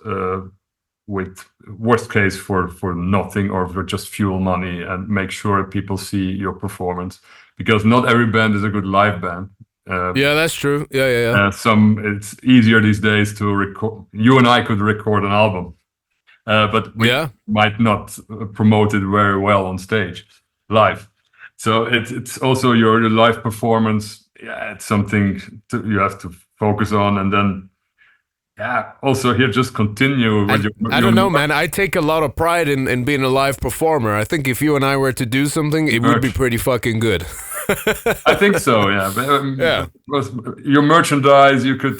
with worst case for nothing or for just fuel money, and make sure people see your performance, because not every band is a good live band. Yeah, that's true. Yeah. It's easier these days to record. You and I could record an album, but we might not promote it very well on stage live. So it's also your live performance. Yeah, it's something you have to focus on, and then also here just continue with your. I don't know, man. I take a lot of pride in being a live performer. I think if you and I were to do something, it would be pretty fucking good. I think so, yeah. But, your merchandise, you could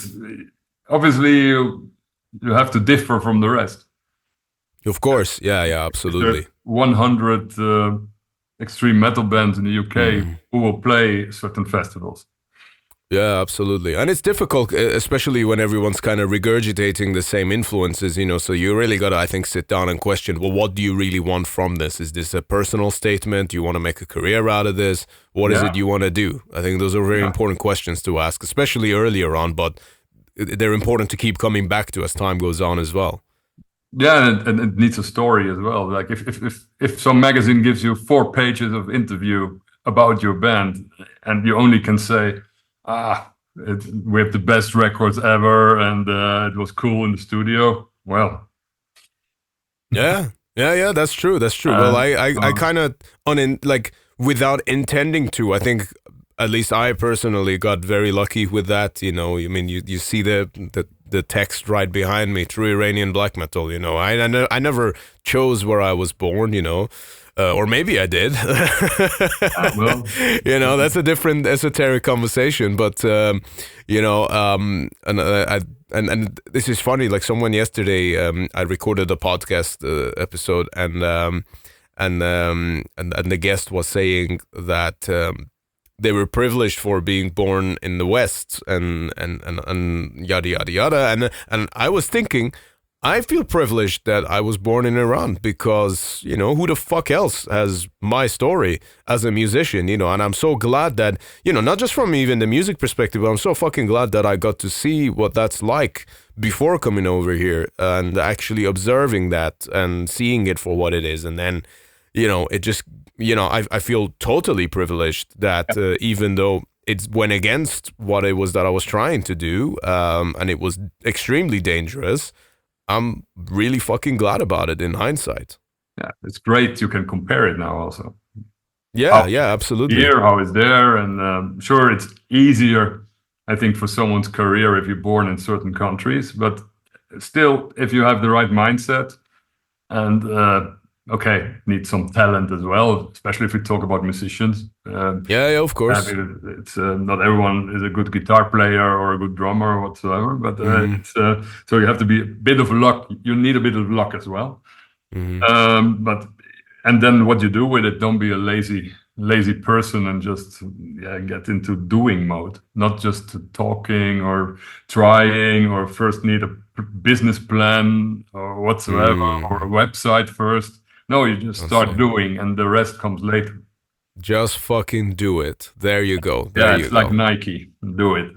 obviously you have to differ from the rest. Of course, yeah, absolutely. 100 extreme metal bands in the UK who will play certain festivals. Yeah, absolutely. And it's difficult, especially when everyone's kind of regurgitating the same influences, so you really got to, I think, sit down and question, well, what do you really want from this? Is this a personal statement? Do you want to make a career out of this? What is it you want to do? I think those are very important questions to ask, especially earlier on, but they're important to keep coming back to as time goes on as well. Yeah, and it needs a story as well. Like if some magazine gives you 4 pages of interview about your band, and you only can say, we have the best records ever, and it was cool in the studio. Well, yeah, that's true. Well, I kind of without intending to, I think at least I personally got very lucky with that. I mean, you see the text right behind me, true Iranian black metal. I never chose where I was born. Or maybe I did. That's a different esoteric conversation. But and this is funny. Like someone yesterday, I recorded a podcast episode, and the guest was saying that they were privileged for being born in the West, and yada yada yada, and I was thinking, I feel privileged that I was born in Iran, because, who the fuck else has my story as a musician, and I'm so glad that, not just from even the music perspective, but I'm so fucking glad that I got to see what that's like before coming over here, and actually observing that and seeing it for what it is. And then, it just, I feel totally privileged that even though it went against what it was that I was trying to do, and it was extremely dangerous, I'm really fucking glad about it in hindsight. Yeah, it's great you can compare it now also. Yeah, absolutely. Here, how it's there, and sure, it's easier, I think, for someone's career if you're born in certain countries, but still, if you have the right mindset, and need some talent as well, especially if we talk about musicians. Of course. It's not everyone is a good guitar player or a good drummer or whatsoever, but it's so you have to be a bit of luck. You need a bit of luck as well. And then what you do with it, don't be a lazy person and just get into doing mode, not just talking or trying, or first need a business plan or whatsoever, or a website first. No, you just start doing, and the rest comes later. Just fucking do it. There you go. It's like Nike. Do it.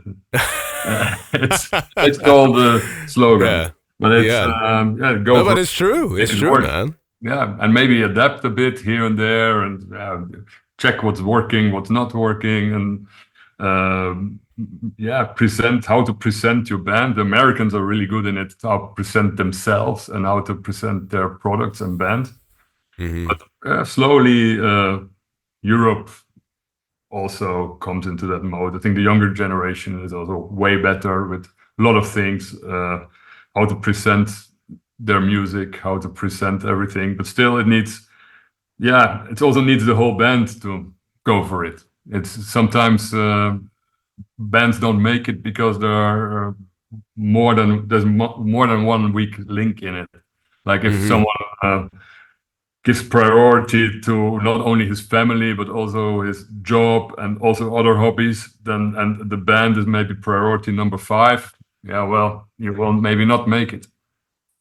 It's called the slogan. But it's go. But it's true. It's true, man. Yeah, and maybe adapt a bit here and there, and check what's working, what's not working, and present how to present your band. The Americans are really good in it, how to present themselves and how to present their products and band. But slowly, Europe also comes into that mode. I think the younger generation is also way better with a lot of things, how to present their music, how to present everything. But still, it also needs the whole band to go for it. It's sometimes bands don't make it because there's more than one weak link in it. Like if someone gives priority to not only his family but also his job and also other hobbies, then and the band is maybe priority number 5, yeah, well, you will maybe not make it.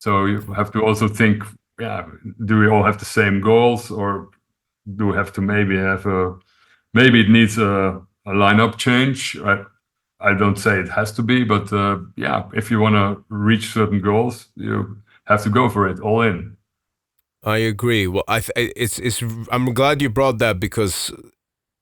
So you have to also think, yeah, do we all have the same goals, or do we have to maybe maybe it needs a lineup change? I don't say it has to be, but yeah, if you want to reach certain goals, you have to go for it, all in. I agree. Well, I'm glad you brought that, because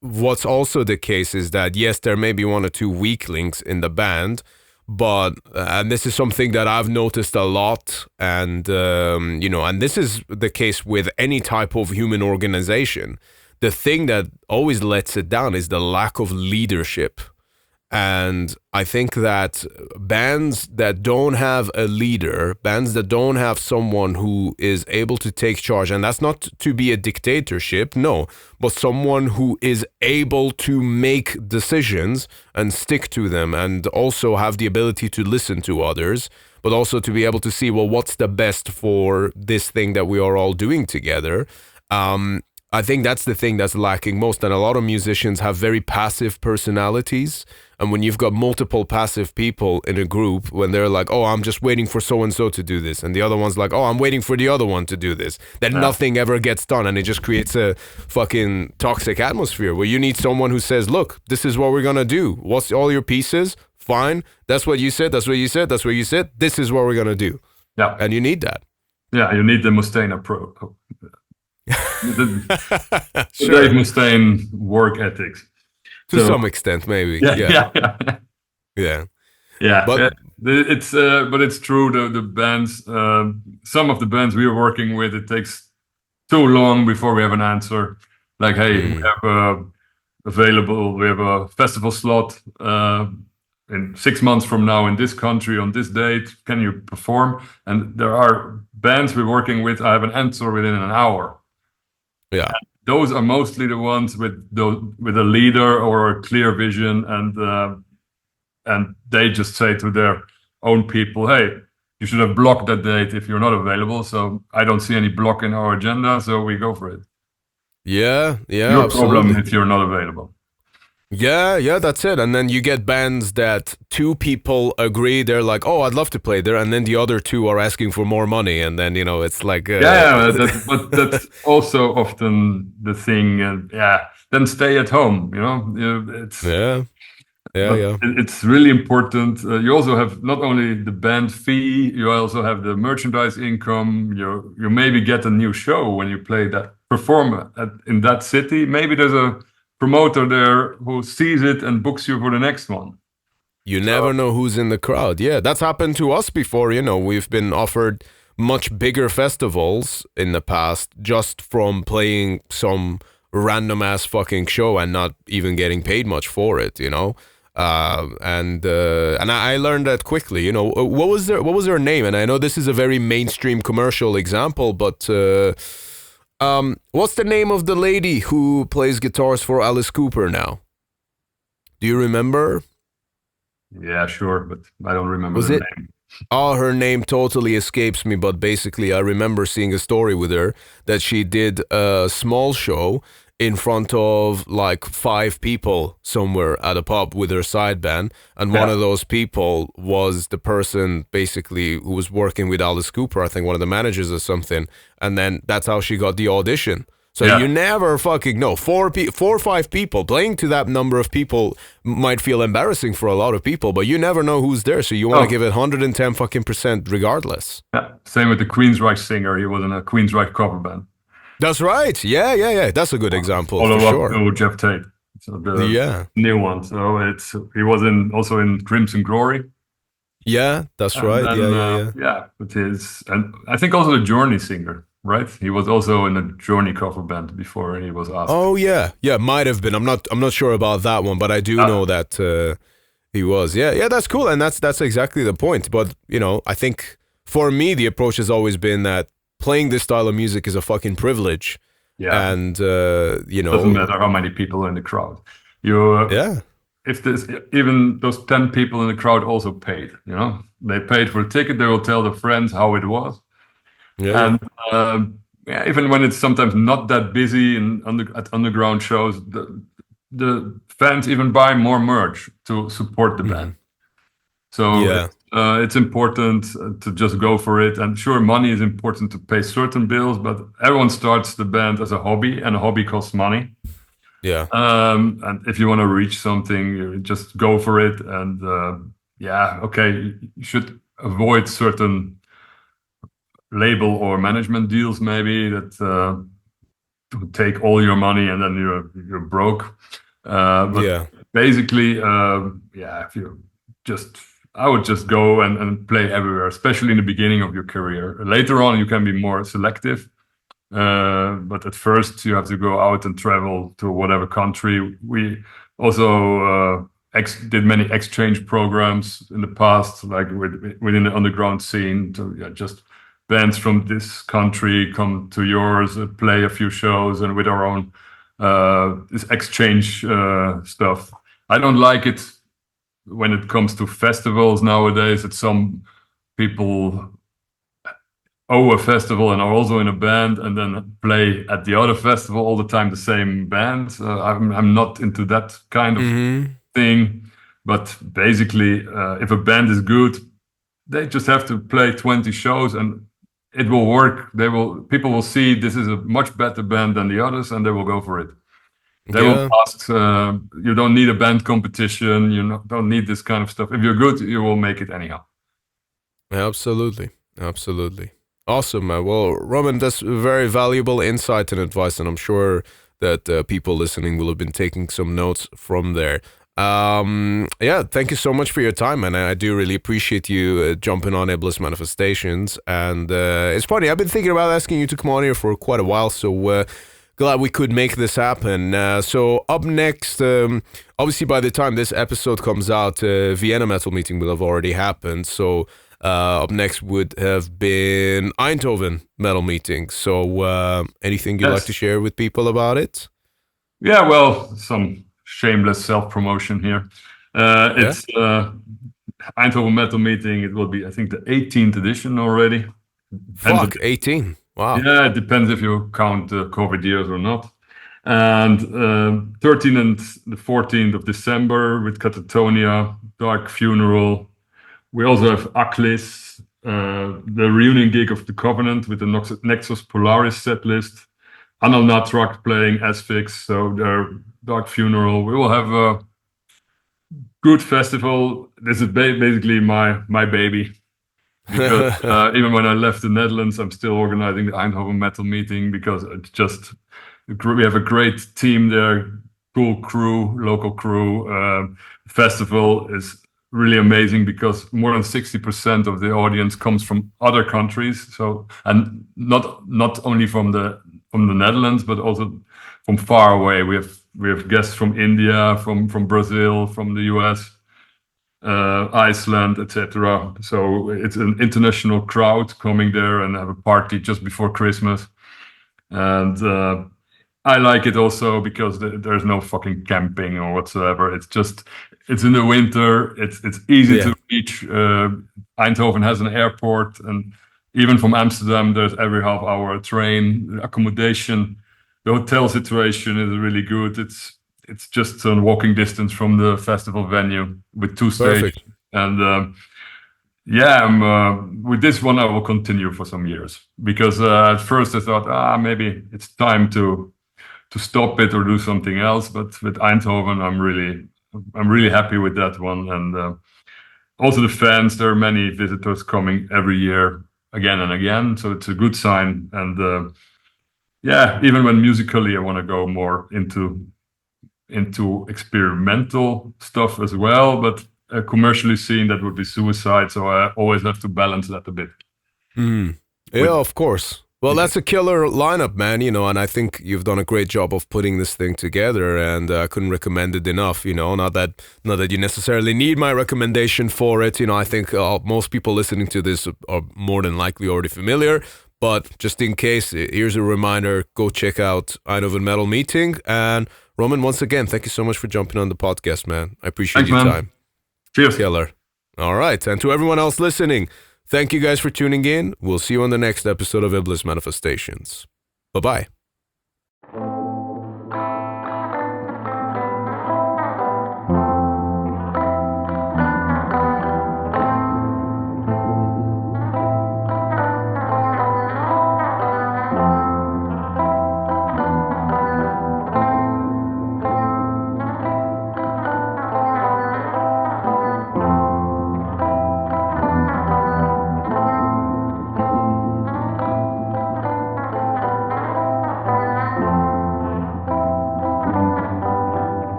what's also the case is that, yes, there may be 1 or 2 weak links in the band, but and this is something that I've noticed a lot, and and this is the case with any type of human organization. The thing that always lets it down is the lack of leadership. And I think that bands that don't have a leader, bands that don't have someone who is able to take charge, and that's not to be a dictatorship, no, but someone who is able to make decisions and stick to them, and also have the ability to listen to others, but also to be able to see, well, what's the best for this thing that we are all doing together. I think that's the thing that's lacking most. And a lot of musicians have very passive personalities. And when you've got multiple passive people in a group, when they're like, oh, I'm just waiting for so-and-so to do this, and the other one's like, oh, I'm waiting for the other one to do this, then nothing ever gets done. And it just creates a fucking toxic atmosphere where you need someone who says, look, this is what we're going to do. What's all your pieces? Fine. That's what you said. That's what you said. That's what you said. This is what we're going to do. Yeah. And you need that. Yeah, you need the Mustaine approach. Sure. Dave Mustaine work ethics. To some extent, maybe. Yeah. But it's true. The bands, some of the bands we are working with, it takes too long before we have an answer. Like, hey, we have we have a festival slot in 6 months from now in this country on this date. Can you perform? And there are bands we're working with. I have an answer within an hour. Yeah. And those are mostly the ones with a leader or a clear vision, and they just say to their own people, hey, you should have blocked that date if you're not available. So I don't see any block in our agenda, so we go for it. Yeah, Your absolutely. problem if you're not available. Yeah, that's it. And then you get bands that 2 people agree, they're like, oh, I'd love to play there, and then the other 2 are asking for more money, and then, it's like... but that's also often the thing, and then stay at home, it's... Yeah. It's really important. You also have not only the band fee, you also have the merchandise income. You maybe get a new show when you perform in that city. Maybe there's a promoter there who sees it and books you for the next one. You never know who's in the crowd. Yeah, that's happened to us before. We've been offered much bigger festivals in the past just from playing some random ass fucking show and not even getting paid much for it, and I learned that quickly. What was her name? And I know this is a very mainstream commercial example, but what's the name of the lady who plays guitars for Alice Cooper now? Do you remember? Yeah, sure, but I don't remember the name. Oh, her name totally escapes me, but basically I remember seeing a story with her that she did a small show in front of like 5 people somewhere at a pub with her side band, and one of those people was the person basically who was working with Alice Cooper, I think one of the managers or something, and then that's how she got the audition. So you never fucking know. 4 or 5 people playing to that number of people might feel embarrassing for a lot of people, but you never know who's there. So you want to give it 110 fucking % regardless. Yeah, same with the Queensryche singer. He was in a Queensryche cover band. That's right. Yeah. That's a good example for sure. To Jeff Tate. So the new one. So he was also in Crimson Glory. Yeah, that's right. Then, yeah. But and I think also the Journey singer, right? He was also in a Journey cover band before he was asked. Oh yeah, might have been. I'm not sure about that one, but I do know that he was. Yeah, that's cool, and that's exactly the point. But I think for me the approach has always been that playing this style of music is a fucking privilege. Yeah, and doesn't matter how many people are in the crowd. If there's even those 10 people in the crowd also paid, they paid for a ticket. They will tell their friends how it was. Yeah. And yeah, even when it's sometimes not that busy at underground shows, the fans even buy more merch to support the band. So it's important to just go for it. And sure, money is important to pay certain bills, but everyone starts the band as a hobby, and a hobby costs money. Yeah. And if you want to reach something, you just go for it. And you should avoid certain label or management deals maybe that take all your money and then you're broke. Basically, if you I would just go and play everywhere, especially in the beginning of your career. Later on, you can be more selective. But at first, you have to go out and travel to whatever country. We also did many exchange programs in the past, like within the underground scene, to just bands from this country come to yours, play a few shows, and with our own this exchange stuff. I don't like it when it comes to festivals nowadays, that some people owe a festival and are also in a band and then play at the other festival all the time the same band. I'm not into that kind of thing. But basically, if a band is good, they just have to play 20 shows and it will work. People will see this is a much better band than the others, and they will go for it. They will ask. You don't need a band competition. You don't need this kind of stuff. If you're good, you will make it anyhow. Absolutely. Awesome, man. Well, Roman, that's very valuable insight and advice, and I'm sure that people listening will have been taking some notes from there. Thank you so much for your time, man. I do really appreciate you jumping on Iblis Manifestations. And it's funny, I've been thinking about asking you to come on here for quite a while, so glad we could make this happen. So up next, obviously by the time this episode comes out, Vienna Metal Meeting will have already happened. So up next would have been Eindhoven Metal Meeting. So anything you'd like to share with people about it? Yeah, well, some shameless self-promotion here. It's Eindhoven Metal Meeting. It will be, I think, the 18th edition already. 18. Wow. Yeah, it depends if you count the COVID years or not. And 13th and the 14th of December with Catatonia, Dark Funeral. We also have Iblis, the reunion gig of the Covenant with the Nexus Polaris set list. Anal Natrak playing Asphyx, so their Dark Funeral. We will have a good festival. This is basically my baby. Because even when I left the Netherlands, I'm still organizing the Eindhoven Metal Meeting because it's just, we have a great team there, cool crew, local crew. Festival is really amazing because more than 60% of the audience comes from other countries. So, and not only from the Netherlands, but also from far away. We have guests from India, from Brazil, from the US. Iceland, etc. So it's an international crowd coming there and have a party just before Christmas. And I like it also because there's no fucking camping or whatsoever. It's in the winter. It's easy to reach. Eindhoven has an airport, and even from Amsterdam, there's every half hour a train. Accommodation, the hotel situation is really good. It's just a walking distance from the festival venue with 2 stages. And with this one, I will continue for some years because at first I thought, maybe it's time to stop it or do something else. But with Eindhoven, I'm really happy with that one. And also the fans, there are many visitors coming every year again and again. So it's a good sign. And even when musically I want to go more into experimental stuff as well, but commercially seen, that would be suicide. So I always have to balance that a bit. Yeah, of course. Well, that's a killer lineup, man, and I think you've done a great job of putting this thing together, and I couldn't recommend it enough, not that you necessarily need my recommendation for it. I think most people listening to this are more than likely already familiar, but just in case, here's a reminder, go check out Eindhoven Metal Meeting. And Roman, once again, thank you so much for jumping on the podcast, man. I appreciate your time. Cheers. Killer. All right. And to everyone else listening, thank you guys for tuning in. We'll see you on the next episode of Iblis Manifestations. Bye-bye.